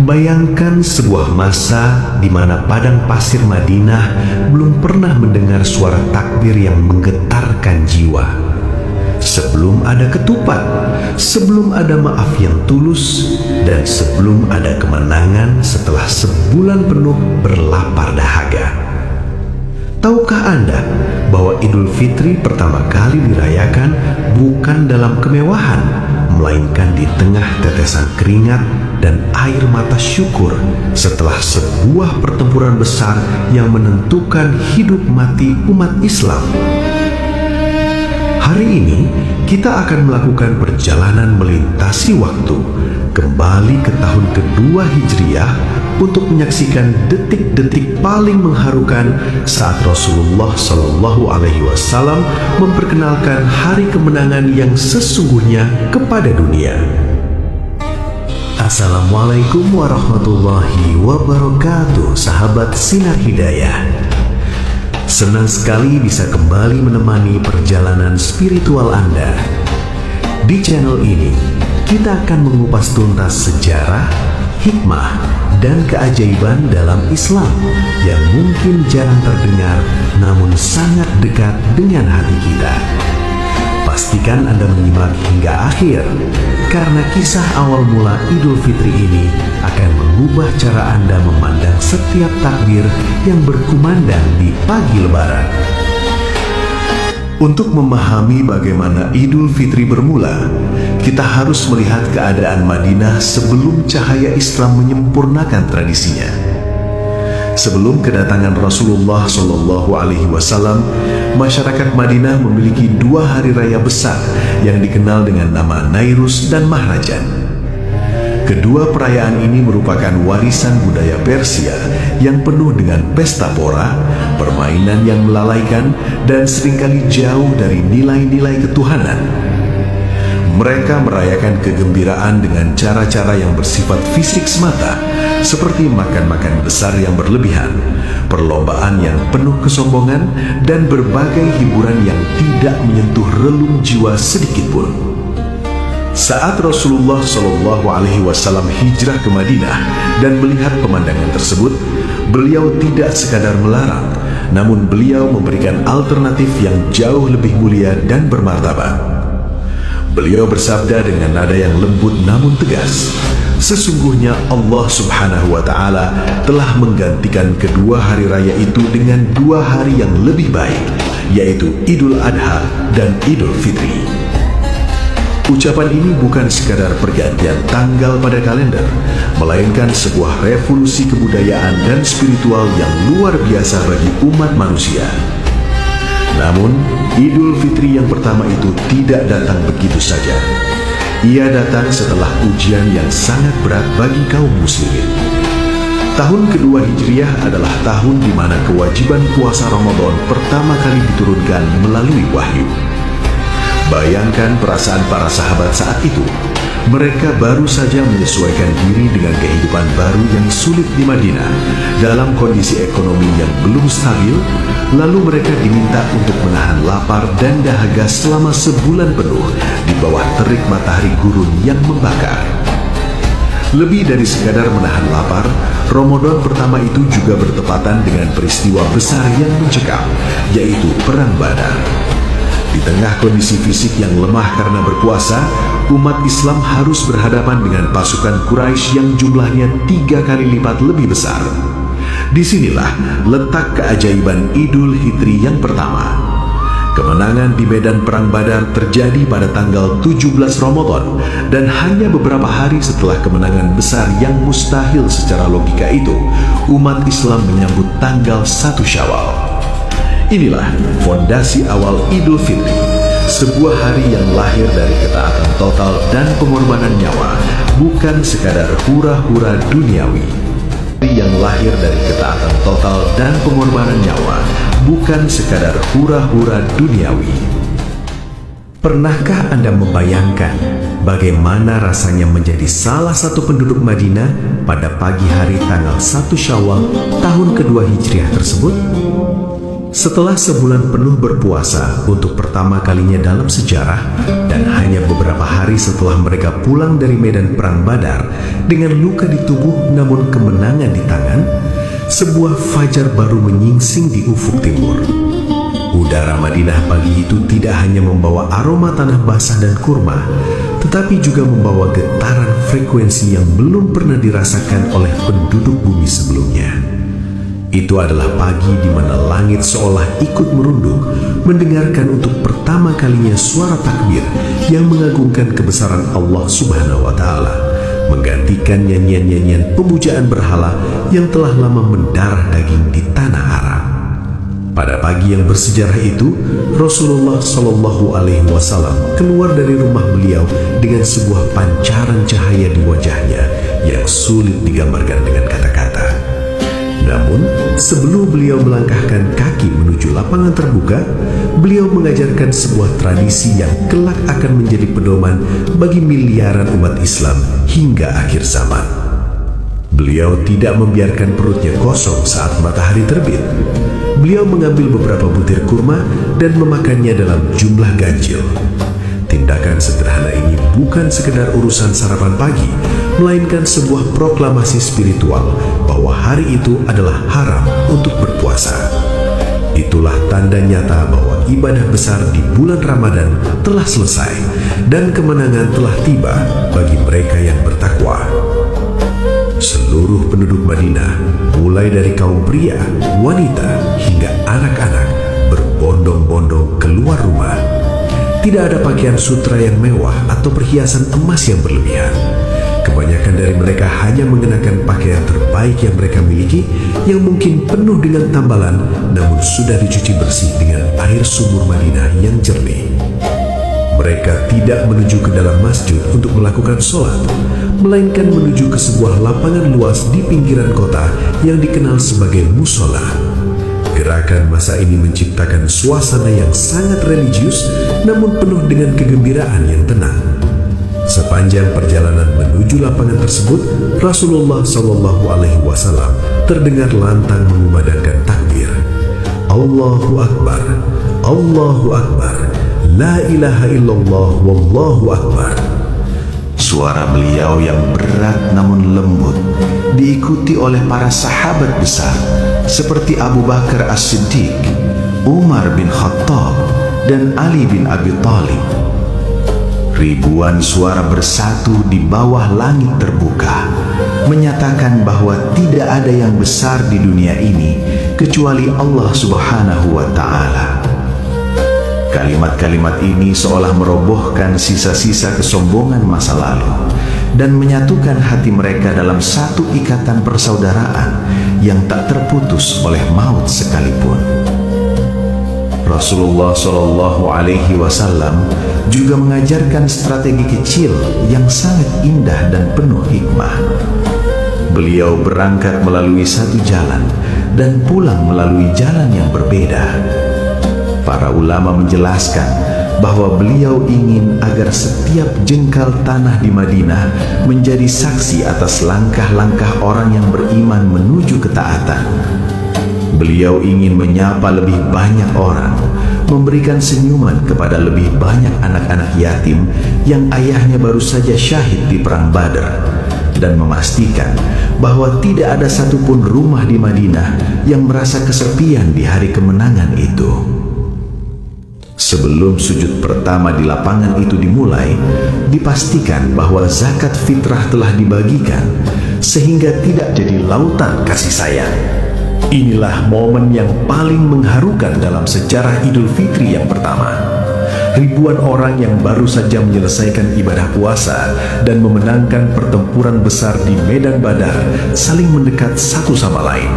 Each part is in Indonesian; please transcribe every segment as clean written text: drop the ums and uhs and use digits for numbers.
Bayangkan sebuah masa di mana padang pasir Madinah belum pernah mendengar suara takbir yang menggetarkan jiwa. Sebelum ada ketupat, sebelum ada maaf yang tulus, dan sebelum ada kemenangan setelah sebulan penuh berlapar dahaga. Tahukah Anda bahwa Idul Fitri pertama kali dirayakan bukan dalam kemewahan, melainkan di tengah tetesan keringat dan air mata syukur setelah sebuah pertempuran besar yang menentukan hidup mati umat Islam? Hari ini kita akan melakukan perjalanan melintasi waktu kembali ke tahun kedua Hijriah untuk menyaksikan detik-detik paling mengharukan saat Rasulullah Shallallahu Alaihi Wasallam memperkenalkan hari kemenangan yang sesungguhnya kepada dunia. Assalamualaikum warahmatullahi wabarakatuh, sahabat Sinar Hidayah. Senang sekali bisa kembali menemani perjalanan spiritual Anda. Di channel ini, kita akan mengupas tuntas sejarah, hikmah, dan keajaiban dalam Islam yang mungkin jarang terdengar namun sangat dekat dengan hati kita. Pastikan Anda menyimak hingga akhir, karena kisah awal mula Idul Fitri ini akan mengubah cara Anda memandang setiap takbir yang berkumandang di pagi Lebaran. Untuk memahami bagaimana Idul Fitri bermula, kita harus melihat keadaan Madinah sebelum cahaya Islam menyempurnakan tradisinya. Sebelum kedatangan Rasulullah Shallallahu Alaihi Wasallam, masyarakat Madinah memiliki dua hari raya besar yang dikenal dengan nama Nairus dan Mahrajan. Kedua perayaan ini merupakan warisan budaya Persia yang penuh dengan pesta pora, permainan yang melalaikan, dan seringkali jauh dari nilai-nilai ketuhanan. Mereka merayakan kegembiraan dengan cara-cara yang bersifat fisik semata, seperti makan-makan besar yang berlebihan, perlombaan yang penuh kesombongan, dan berbagai hiburan yang tidak menyentuh relung jiwa sedikitpun. Saat Rasulullah Shallallahu Alaihi Wasallam hijrah ke Madinah dan melihat pemandangan tersebut, beliau tidak sekadar melarang, namun beliau memberikan alternatif yang jauh lebih mulia dan bermartabat. Beliau bersabda dengan nada yang lembut namun tegas, sesungguhnya Allah Subhanahu wa Ta'ala telah menggantikan kedua hari raya itu dengan dua hari yang lebih baik, yaitu Idul Adha dan Idul Fitri. Ucapan ini bukan sekadar pergantian tanggal pada kalender, melainkan sebuah revolusi kebudayaan dan spiritual yang luar biasa bagi umat manusia. Namun, Idul Fitri yang pertama itu tidak datang begitu saja. Ia datang setelah ujian yang sangat berat bagi kaum muslimin. Tahun kedua Hijriah adalah tahun di mana kewajiban puasa Ramadan pertama kali diturunkan melalui wahyu. Bayangkan perasaan para sahabat saat itu. Mereka baru saja menyesuaikan diri dengan kehidupan baru yang sulit di Madinah dalam kondisi ekonomi yang belum stabil, lalu mereka diminta untuk menahan lapar dan dahaga selama sebulan penuh di bawah terik matahari gurun yang membakar. Lebih dari sekadar menahan lapar, Ramadan pertama itu juga bertepatan dengan peristiwa besar yang mencekam, yaitu Perang Badar. Di tengah kondisi fisik yang lemah karena berpuasa, umat Islam harus berhadapan dengan pasukan Quraisy yang jumlahnya 3 kali lipat lebih besar. Disinilah letak keajaiban Idul Fitri yang pertama. Kemenangan di medan Perang Badar terjadi pada tanggal 17 Ramadan, dan hanya beberapa hari setelah kemenangan besar yang mustahil secara logika itu, umat Islam menyambut tanggal 1 Syawal. Inilah fondasi awal Idul Fitri, sebuah hari yang lahir dari ketaatan total dan pengorbanan nyawa, bukan sekadar hura-hura duniawi. Yang lahir dari ketaatan total dan pengorbanan nyawa, bukan sekadar hura-hura duniawi. Pernahkah Anda membayangkan bagaimana rasanya menjadi salah satu penduduk Madinah pada pagi hari tanggal 1 Syawal tahun kedua Hijriah tersebut? Setelah sebulan penuh berpuasa untuk pertama kalinya dalam sejarah, dan hanya beberapa hari setelah mereka pulang dari medan perang Badar dengan luka di tubuh namun kemenangan di tangan, sebuah fajar baru menyingsing di ufuk timur. Udara Madinah pagi itu tidak hanya membawa aroma tanah basah dan kurma, tetapi juga membawa getaran frekuensi yang belum pernah dirasakan oleh penduduk bumi sebelumnya. Itu adalah pagi di mana langit seolah ikut merunduk, mendengarkan untuk pertama kalinya suara takbir yang mengagungkan kebesaran Allah Subhanahu wa Ta'ala, menggantikan nyanyian-nyanyian pemujaan berhala yang telah lama mendarah daging di tanah Arab. Pada pagi yang bersejarah itu, Rasulullah Shallallahu Alaihi Wasallam keluar dari rumah beliau dengan sebuah pancaran cahaya di wajahnya yang sulit digambarkan dengan kata-kata. Namun, sebelum beliau melangkahkan kaki menuju lapangan terbuka, beliau mengajarkan sebuah tradisi yang kelak akan menjadi pedoman bagi miliaran umat Islam hingga akhir zaman. Beliau tidak membiarkan perutnya kosong saat matahari terbit. Beliau mengambil beberapa butir kurma dan memakannya dalam jumlah ganjil. Tindakan sederhana ini bukan sekedar urusan sarapan pagi, melainkan sebuah proklamasi spiritual bahwa hari itu adalah haram untuk berpuasa. Itulah tanda nyata bahwa ibadah besar di bulan Ramadan telah selesai dan kemenangan telah tiba bagi mereka yang bertakwa. Seluruh penduduk Madinah, mulai dari kaum pria, wanita, hingga anak-anak, berbondong-bondong keluar rumah. Tidak ada pakaian sutra yang mewah atau perhiasan emas yang berlebihan. Kebanyakan dari mereka hanya mengenakan pakaian terbaik yang mereka miliki, yang mungkin penuh dengan tambalan, namun sudah dicuci bersih dengan air sumur Madinah yang jernih. Mereka tidak menuju ke dalam masjid untuk melakukan sholat, melainkan menuju ke sebuah lapangan luas di pinggiran kota yang dikenal sebagai musola. Gerakan masa ini menciptakan suasana yang sangat religius, namun penuh dengan kegembiraan yang tenang. Sepanjang perjalanan menuju lapangan tersebut, Rasulullah Shallallahu Alaihi Wasallam terdengar lantang mengumandangkan takbir. Allahu Akbar, Allahu Akbar, La ilaha illallah, wallahu akbar. Suara beliau yang berat namun lembut diikuti oleh para sahabat besar seperti Abu Bakar As-Siddiq, Umar bin Khattab, dan Ali bin Abi Thalib. Ribuan suara bersatu di bawah langit terbuka, menyatakan bahwa tidak ada yang besar di dunia ini kecuali Allah Subhanahu wa Ta'ala. Kalimat-kalimat ini seolah merobohkan sisa-sisa kesombongan masa lalu dan menyatukan hati mereka dalam satu ikatan persaudaraan yang tak terputus oleh maut sekalipun. Rasulullah Shallallahu Alaihi Wasallam juga mengajarkan strategi kecil yang sangat indah dan penuh hikmah. Beliau berangkat melalui satu jalan dan pulang melalui jalan yang berbeda. Para ulama menjelaskan bahwa beliau ingin agar setiap jengkal tanah di Madinah menjadi saksi atas langkah-langkah orang yang beriman menuju ketaatan. Beliau ingin menyapa lebih banyak orang, memberikan senyuman kepada lebih banyak anak-anak yatim yang ayahnya baru saja syahid di perang Badar, dan memastikan bahwa tidak ada satupun rumah di Madinah yang merasa kesepian di hari kemenangan itu. Sebelum sujud pertama di lapangan itu dimulai, dipastikan bahwa zakat fitrah telah dibagikan sehingga tidak jadi lautan kasih sayang. Inilah momen yang paling mengharukan dalam sejarah Idul Fitri yang pertama. Ribuan orang yang baru saja menyelesaikan ibadah puasa dan memenangkan pertempuran besar di medan Badar saling mendekat satu sama lain.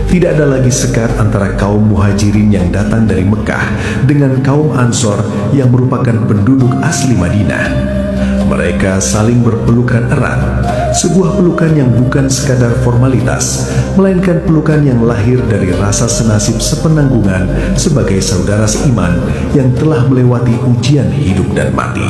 Tidak ada lagi sekat antara kaum muhajirin yang datang dari Mekah dengan kaum Ansor yang merupakan penduduk asli Madinah. Mereka saling berpelukan erat, sebuah pelukan yang bukan sekadar formalitas, melainkan pelukan yang lahir dari rasa senasib sepenanggungan sebagai saudara seiman yang telah melewati ujian hidup dan mati.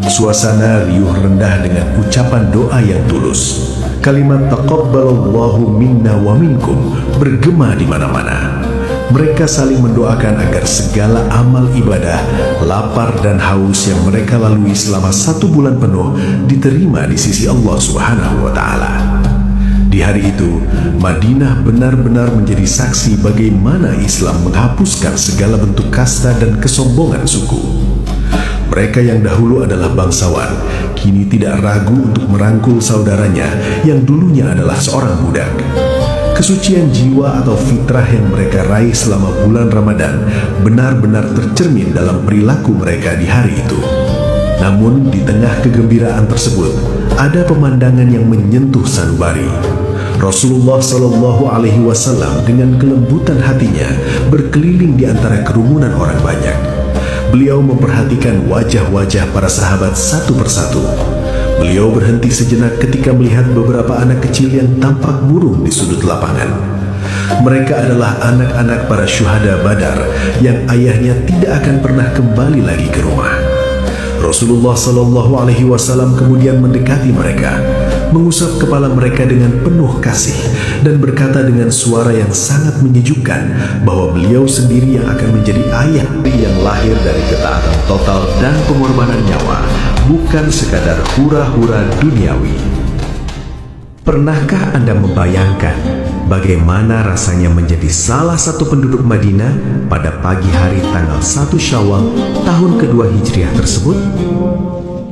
Suasana riuh rendah dengan ucapan doa yang tulus. Kalimat taqabbalallahu minna wa minkum bergema di mana-mana. Mereka saling mendoakan agar segala amal ibadah, lapar dan haus yang mereka lalui selama 1 bulan penuh diterima di sisi Allah Subhanahu wa Ta'ala. Di hari itu, Madinah benar-benar menjadi saksi bagaimana Islam menghapuskan segala bentuk kasta dan kesombongan suku. Mereka yang dahulu adalah bangsawan, kini tidak ragu untuk merangkul saudaranya yang dulunya adalah seorang budak. Kesucian jiwa atau fitrah yang mereka raih selama bulan Ramadan benar-benar tercermin dalam perilaku mereka di hari itu. Namun di tengah kegembiraan tersebut, ada pemandangan yang menyentuh sanubari. Rasulullah Shallallahu Alaihi Wasallam dengan kelembutan hatinya berkeliling di antara kerumunan orang banyak. Beliau memperhatikan wajah-wajah para sahabat satu persatu. Beliau berhenti sejenak ketika melihat beberapa anak kecil yang tampak murung di sudut lapangan. Mereka adalah anak-anak para syuhada Badar yang ayahnya tidak akan pernah kembali lagi ke rumah. Rasulullah Shallallahu Alaihi Wasallam kemudian mendekati mereka, mengusap kepala mereka dengan penuh kasih dan berkata dengan suara yang sangat menyejukkan bahwa beliau sendiri yang akan menjadi ayah yang lahir dari ketaatan total dan pengorbanan nyawa, bukan sekadar hura-hura duniawi. Pernahkah Anda membayangkan bagaimana rasanya menjadi salah satu penduduk Madinah pada pagi hari tanggal 1 Syawal tahun kedua Hijriah tersebut?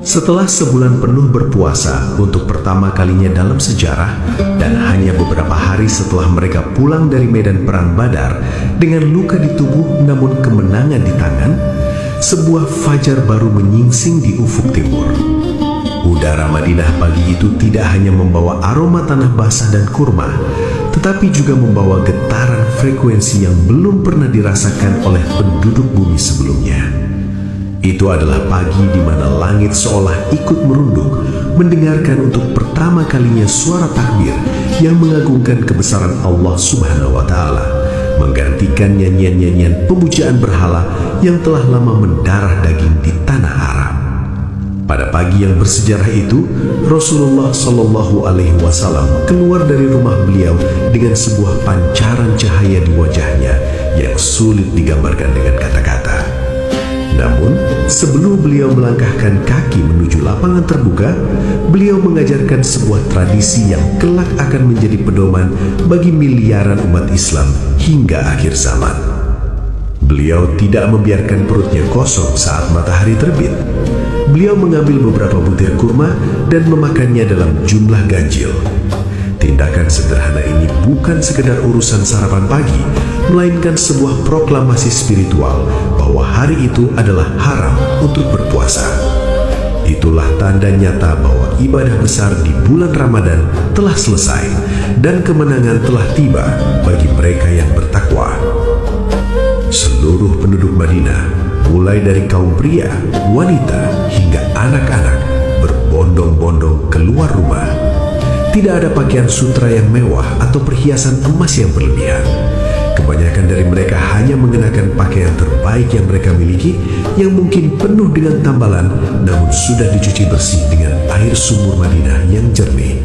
Setelah sebulan penuh berpuasa untuk pertama kalinya dalam sejarah dan hanya beberapa hari setelah mereka pulang dari medan perang Badar dengan luka di tubuh namun kemenangan di tangan, sebuah fajar baru menyingsing di ufuk timur. Udara Madinah pagi itu tidak hanya membawa aroma tanah basah dan kurma, tetapi juga membawa getaran frekuensi yang belum pernah dirasakan oleh penduduk bumi sebelumnya. Itu adalah pagi di mana langit seolah ikut merunduk, mendengarkan untuk pertama kalinya suara takbir yang mengagungkan kebesaran Allah Subhanahu wa Ta'ala, menggantikan nyanyian-nyanyian pemujaan berhala yang telah lama mendarah daging di tanah Arab. Pada pagi yang bersejarah itu, Rasulullah Shallallahu Alaihi Wasallam keluar dari rumah beliau dengan sebuah pancaran cahaya di wajahnya yang sulit digambarkan dengan kata-kata. Namun, sebelum beliau melangkahkan kaki menuju lapangan terbuka, beliau mengajarkan sebuah tradisi yang kelak akan menjadi pedoman bagi miliaran umat Islam hingga akhir zaman. Beliau tidak membiarkan perutnya kosong saat matahari terbit. Beliau mengambil beberapa butir kurma dan memakannya dalam jumlah ganjil. Tindakan sederhana ini bukan sekedar urusan sarapan pagi, melainkan sebuah proklamasi spiritual bahwa hari itu adalah haram untuk berpuasa. Itulah tanda nyata bahwa ibadah besar di bulan Ramadan telah selesai dan kemenangan telah tiba bagi mereka yang bertakwa. Seluruh penduduk Madinah, mulai dari kaum pria, wanita, hingga anak-anak, berbondong-bondong keluar rumah. Tidak ada pakaian sutra yang mewah atau perhiasan emas yang berlebihan. Kebanyakan dari mereka hanya mengenakan pakaian terbaik yang mereka miliki, yang mungkin penuh dengan tambalan, namun sudah dicuci bersih dengan air sumur Madinah yang jernih.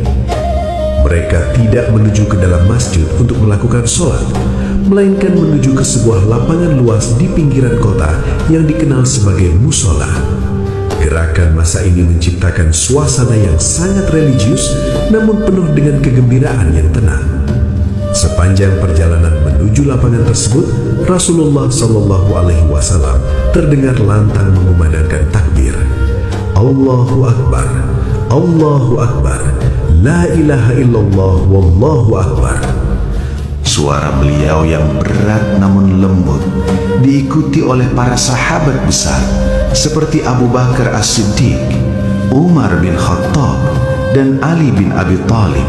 Mereka tidak menuju ke dalam masjid untuk melakukan sholat, melainkan menuju ke sebuah lapangan luas di pinggiran kota yang dikenal sebagai musola. Gerakan masa ini menciptakan suasana yang sangat religius, namun penuh dengan kegembiraan yang tenang. Sepanjang perjalanan menuju lapangan tersebut, Rasulullah Shallallahu Alaihi Wasallam terdengar lantang mengumandangkan takbir. Allahu Akbar, Allahu Akbar, La ilaha illallah, Wallahu Akbar. Suara beliau yang berat namun lembut diikuti oleh para sahabat besar seperti Abu Bakar As-Siddiq, Umar bin Khattab, dan Ali bin Abi Thalib.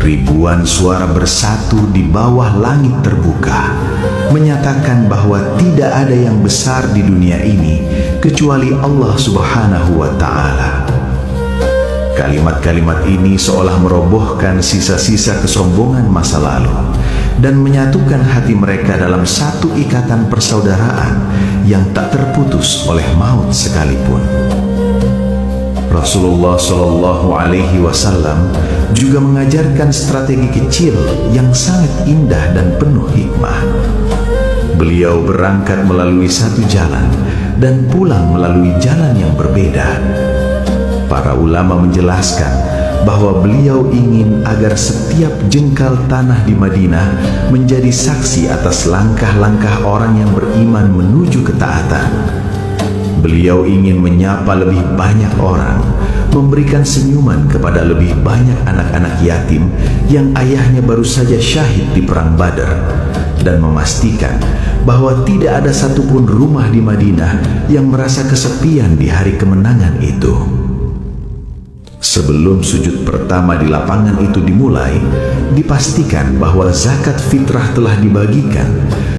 Ribuan suara bersatu di bawah langit terbuka, menyatakan bahwa tidak ada yang besar di dunia ini kecuali Allah Subhanahu wa Ta'ala. Kalimat-kalimat ini seolah merobohkan sisa-sisa kesombongan masa lalu dan menyatukan hati mereka dalam satu ikatan persaudaraan yang tak terputus oleh maut sekalipun. Rasulullah Shallallahu Alaihi Wasallam juga mengajarkan strategi kecil yang sangat indah dan penuh hikmah. Beliau berangkat melalui satu jalan dan pulang melalui jalan yang berbeda. Para ulama menjelaskan bahwa beliau ingin agar setiap jengkal tanah di Madinah menjadi saksi atas langkah-langkah orang yang beriman menuju ketaatan. Beliau ingin menyapa lebih banyak orang, memberikan senyuman kepada lebih banyak anak-anak yatim yang ayahnya baru saja syahid di Perang Badar, dan memastikan bahwa tidak ada satupun rumah di Madinah yang merasa kesepian di hari kemenangan itu. Sebelum sujud pertama di lapangan itu dimulai, dipastikan bahwa zakat fitrah telah dibagikan